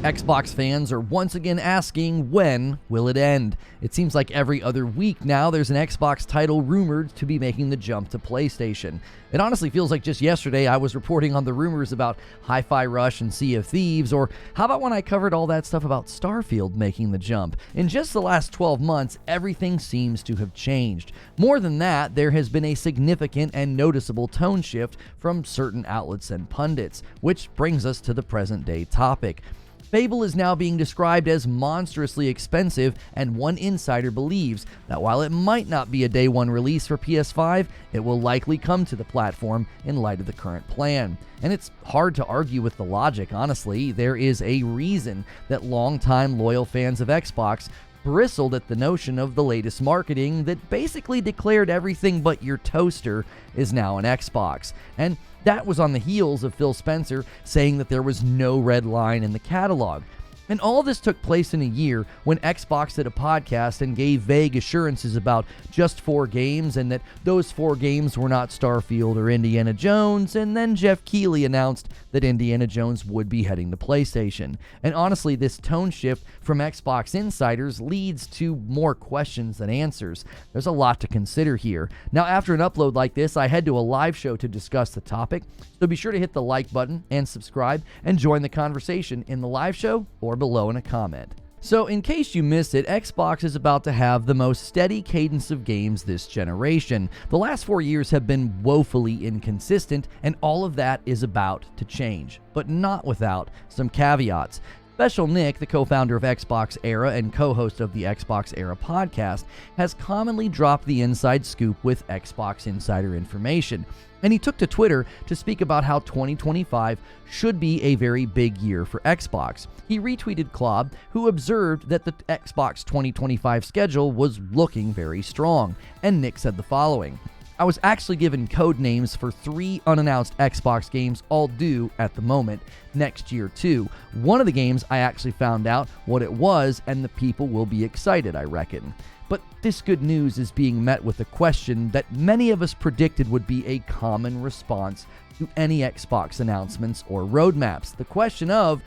Xbox fans are once again asking, when will it end? It seems like every other week now there's an Xbox title rumored to be making the jump to PlayStation. It honestly feels like just yesterday I was reporting on the rumors about Hi-Fi Rush and Sea of Thieves, or how about when I covered all that stuff about Starfield making the jump? In just the last 12 months, everything seems to have changed. More than that, there has been a significant and noticeable tone shift from certain outlets and pundits, which brings us to the present day topic. Fable is now being described as monstrously expensive, and one insider believes that while it might not be a day one release for PS5, it will likely come to the platform in light of the current plan. And it's hard to argue with the logic, honestly. There is a reason that longtime loyal fans of Xbox bristled at the notion of the latest marketing that basically declared everything but your toaster is now an Xbox. And that was on the heels of Phil Spencer saying that there was no red line in the catalog. And all this took place in a year when Xbox did a podcast and gave vague assurances about just 4 games, and that those 4 games were not Starfield or Indiana Jones, and then Jeff Keighley announced that Indiana Jones would be heading to PlayStation. And honestly, this tone shift from Xbox insiders leads to more questions than answers. There's a lot to consider here. Now, after an upload like this, I head to a live show to discuss the topic, so be sure to hit the like button and subscribe and join the conversation in the live show or below in a comment. So in case you missed it, Xbox is about to have the most steady cadence of games this generation. The last 4 years have been woefully inconsistent, and all of that is about to change, but not without some caveats. Special Nick, the co-founder of Xbox Era and co-host of the Xbox Era podcast, has commonly dropped the inside scoop with Xbox insider information. And he took to Twitter to speak about how 2025 should be a very big year for Xbox. He retweeted Klob, who observed that the Xbox 2025 schedule was looking very strong. And Nick said the following: "I was actually given code names for 3 unannounced Xbox games, all due at the moment next year too. One of the games I actually found out what it was, and the people will be excited, I reckon." But this good news is being met with a question that many of us predicted would be a common response to any Xbox announcements or roadmaps. The question of,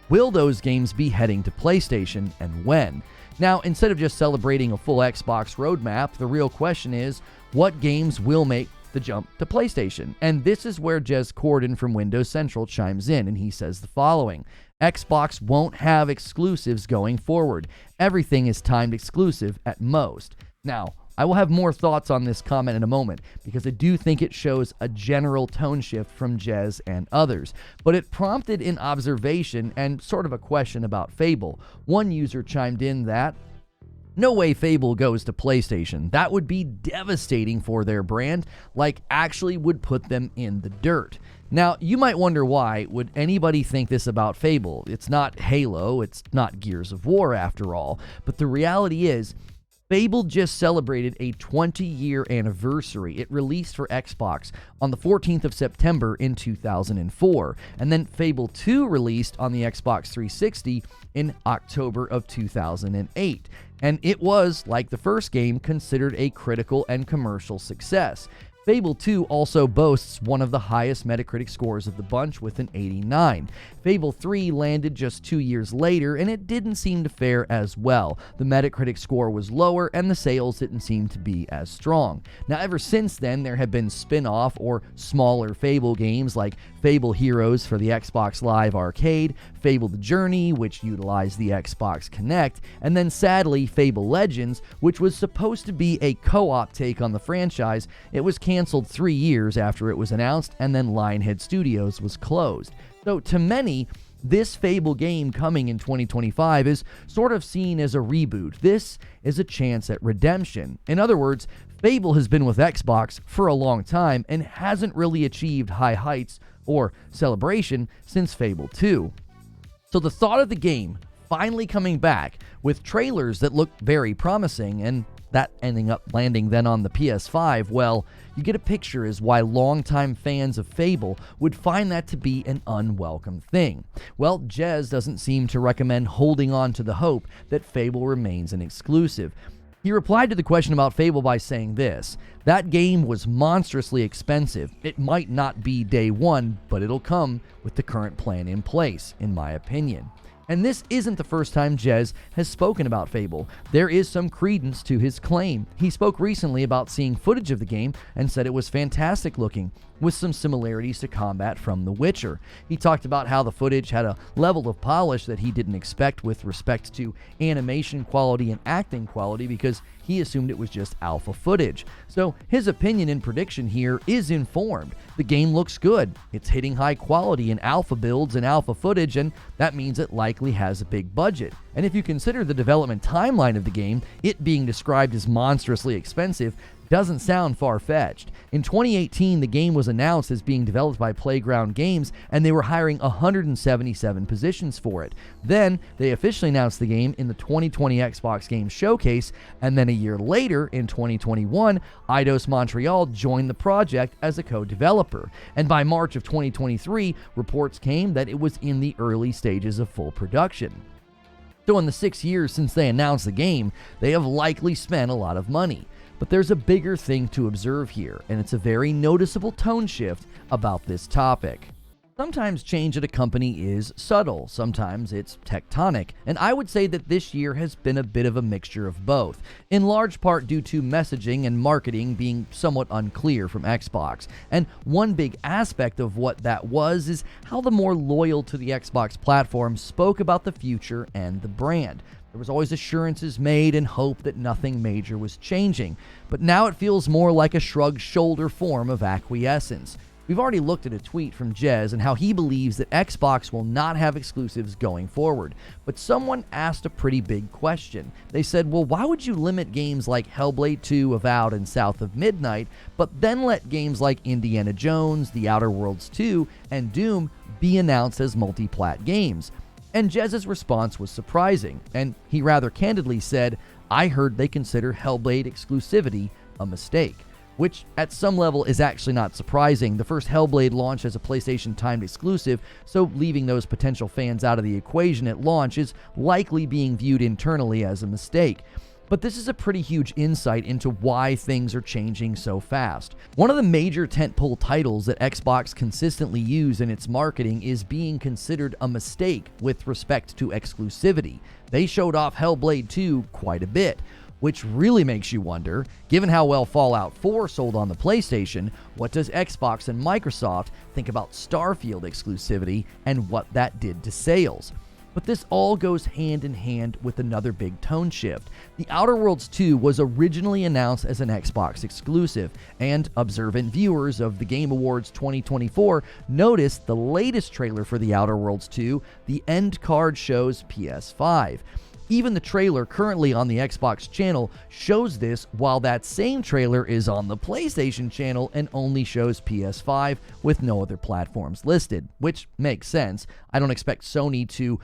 will those games be heading to PlayStation, and when? Now, instead of just celebrating a full Xbox roadmap, the real question is, what games will make the jump to PlayStation? And this is where Jez Corden from Windows Central chimes in, and he says the following: "Xbox won't have exclusives going forward. Everything is timed exclusive at most." Now, I will have more thoughts on this comment in a moment, because I do think it shows a general tone shift from Jez and others. But it prompted an observation and sort of a question about Fable. One user chimed in that, "No way Fable goes to PlayStation. That would be devastating for their brand, like actually would put them in the dirt." Now, you might wonder why would anybody think this about Fable? It's not Halo, it's not Gears of War after all. But the reality is, Fable just celebrated a 20-year anniversary. It released for Xbox on the 14th of September in 2004, and then Fable 2 released on the Xbox 360 in October of 2008. And it was, like the first game, considered a critical and commercial success. Fable 2 also boasts one of the highest Metacritic scores of the bunch with an 89. Fable 3 landed just 2 years later, and it didn't seem to fare as well. The Metacritic score was lower, and the sales didn't seem to be as strong. Now, ever since then, there have been spin-off or smaller Fable games like Fable Heroes for the Xbox Live Arcade, Fable The Journey, which utilized the Xbox Kinect, and then sadly, Fable Legends, which was supposed to be a co-op take on the franchise. It was canceled 3 years after it was announced, and then Lionhead Studios was closed. So to many, this Fable game coming in 2025 is sort of seen as a reboot. This is a chance at redemption. In other words, Fable has been with Xbox for a long time and hasn't really achieved high heights or celebration since Fable 2. So the thought of the game finally coming back with trailers that look very promising, and that ending up landing then on the PS5, well, you get a picture as why longtime fans of Fable would find that to be an unwelcome thing. Well, Jez doesn't seem to recommend holding on to the hope that Fable remains an exclusive. He replied to the question about Fable by saying this: "That game was monstrously expensive. It might not be day one, but it'll come with the current plan in place, in my opinion." And this isn't the first time Jez has spoken about Fable. There is some credence to his claim. He spoke recently about seeing footage of the game and said it was fantastic looking, with some similarities to combat from The Witcher. He talked about how the footage had a level of polish that he didn't expect with respect to animation quality and acting quality because he assumed it was just alpha footage. So his opinion and prediction here is informed. The game looks good. It's hitting high quality in alpha builds and alpha footage, and that means it likely has a big budget. And if you consider the development timeline of the game, it being described as monstrously expensive doesn't sound far-fetched. In 2018, the game was announced as being developed by Playground Games, and they were hiring 177 positions for it. Then, they officially announced the game in the 2020 Xbox Game Showcase, and then a year later, in 2021, Eidos Montreal joined the project as a co-developer. And by March of 2023, reports came that it was in the early stages of full production. So in the 6 years since they announced the game, they have likely spent a lot of money. But there's a bigger thing to observe here, and it's a very noticeable tone shift about this topic. Sometimes change at a company is subtle, sometimes it's tectonic, and I would say that this year has been a bit of a mixture of both, in large part due to messaging and marketing being somewhat unclear from Xbox. And one big aspect of what that was is how the more loyal to the Xbox platform spoke about the future and the brand. There was always assurances made and hope that nothing major was changing, but now it feels more like a shrugged shoulder form of acquiescence. We've already looked at a tweet from Jez and how he believes that Xbox will not have exclusives going forward, but someone asked a pretty big question. They said, well, why would you limit games like Hellblade 2, Avowed, and South of Midnight, but then let games like Indiana Jones, The Outer Worlds 2, and Doom be announced as multi-plat games? And Jez's response was surprising, and he rather candidly said, I heard they consider Hellblade exclusivity a mistake. Which, at some level, is actually not surprising. The first Hellblade launched as a PlayStation-timed exclusive, so leaving those potential fans out of the equation at launch is likely being viewed internally as a mistake. But this is a pretty huge insight into why things are changing so fast. One of the major tentpole titles that Xbox consistently use in its marketing is being considered a mistake with respect to exclusivity. They showed off Hellblade 2 quite a bit, which really makes you wonder, given how well Fallout 4 sold on the PlayStation, what does Xbox and Microsoft think about Starfield exclusivity and what that did to sales? But this all goes hand in hand with another big tone shift. The Outer Worlds 2 was originally announced as an Xbox exclusive, and observant viewers of the Game Awards 2024 noticed the latest trailer for The Outer Worlds 2, the end card shows PS5. Even the trailer currently on the Xbox channel shows this, while that same trailer is on the PlayStation channel and only shows PS5 with no other platforms listed, which makes sense. I don't expect Sony to,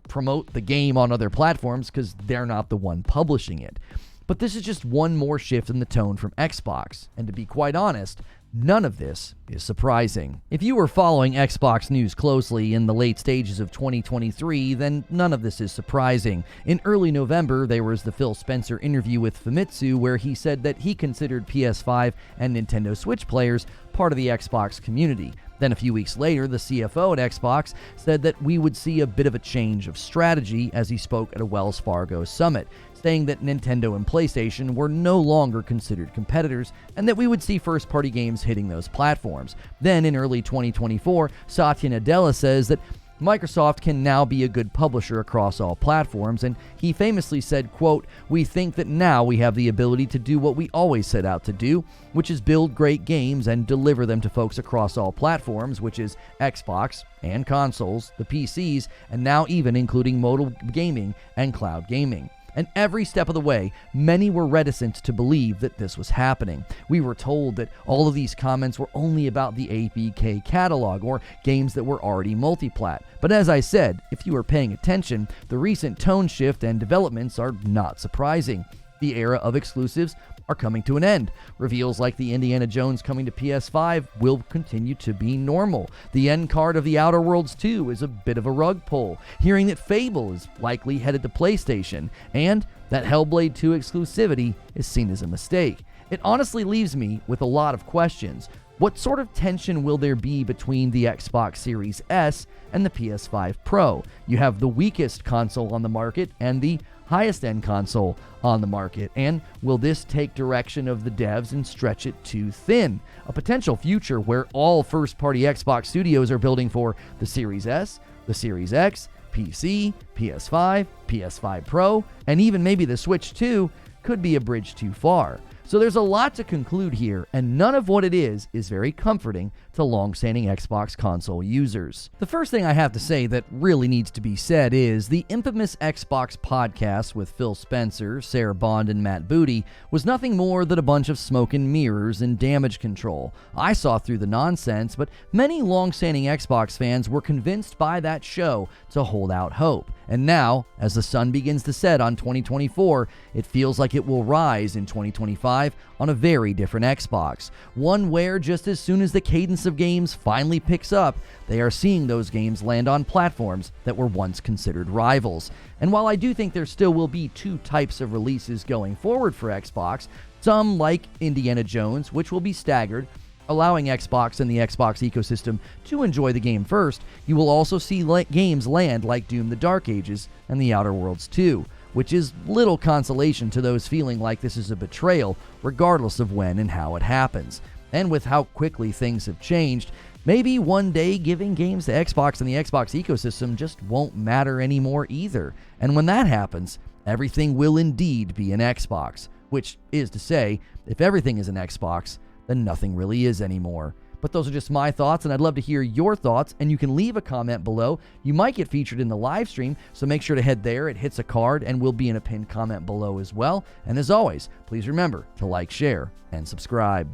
promote the game on other platforms because they're not the one publishing it. But this is just one more shift in the tone from Xbox, and to be quite honest, none of this is surprising. If you were following Xbox news closely in the late stages of 2023, then none of this is surprising. In early November, there was the Phil Spencer interview with Famitsu where he said that he considered PS5 and Nintendo Switch players part of the Xbox community. Then a few weeks later, the CFO at Xbox said that we would see a bit of a change of strategy as he spoke at a Wells Fargo summit, saying that Nintendo and PlayStation were no longer considered competitors and that we would see first-party games hitting those platforms. Then in early 2024, Satya Nadella says that Microsoft can now be a good publisher across all platforms, and he famously said, quote, "We think that now we have the ability to do what we always set out to do, which is build great games and deliver them to folks across all platforms, which is Xbox and consoles, the PCs, and now even including mobile gaming and cloud gaming." And every step of the way, many were reticent to believe that this was happening. We were told that all of these comments were only about the ABK catalog or games that were already multiplat. But as I said, if you are paying attention, the recent tone shift and developments are not surprising. The era of exclusives are coming to an end. Reveals like the Indiana Jones coming to PS5 will continue to be normal. The end card of The Outer Worlds 2 is a bit of a rug pull. Hearing that Fable is likely headed to PlayStation, and that Hellblade 2 exclusivity is seen as a mistake. It honestly leaves me with a lot of questions. What sort of tension will there be between the Xbox Series S and the PS5 Pro? You have the weakest console on the market and the highest-end console on the market, and will this take direction of the devs and stretch it too thin? A potential future where all first-party Xbox studios are building for the Series S, the Series X, PC, PS5, PS5 Pro, and even maybe the Switch 2 could be a bridge too far. So there's a lot to conclude here, and none of what it is very comforting to long-standing Xbox console users. The first thing I have to say that really needs to be said is the infamous Xbox podcast with Phil Spencer, Sarah Bond, and Matt Booty was nothing more than a bunch of smoke and mirrors and damage control. I saw through the nonsense, but many long-standing Xbox fans were convinced by that show to hold out hope. And now, as the sun begins to set on 2024, it feels like it will rise in 2025 on a very different Xbox. One where just as soon as the cadence of games finally picks up, they are seeing those games land on platforms that were once considered rivals. And while I do think there still will be two types of releases going forward for Xbox, some like Indiana Jones, which will be staggered, allowing Xbox and the Xbox ecosystem to enjoy the game first, you will also see games land like Doom: The Dark Ages and The Outer Worlds 2, which is little consolation to those feeling like this is a betrayal, regardless of when and how it happens. And with how quickly things have changed, maybe one day giving games to Xbox and the Xbox ecosystem just won't matter anymore either. And when that happens, everything will indeed be an Xbox, which is to say, if everything is an Xbox, then nothing really is anymore. But those are just my thoughts, and I'd love to hear your thoughts, and you can leave a comment below. You might get featured in the live stream, so make sure to head there. It hits a card and will be in a pinned comment below as well. And as always, please remember to like, share, and subscribe.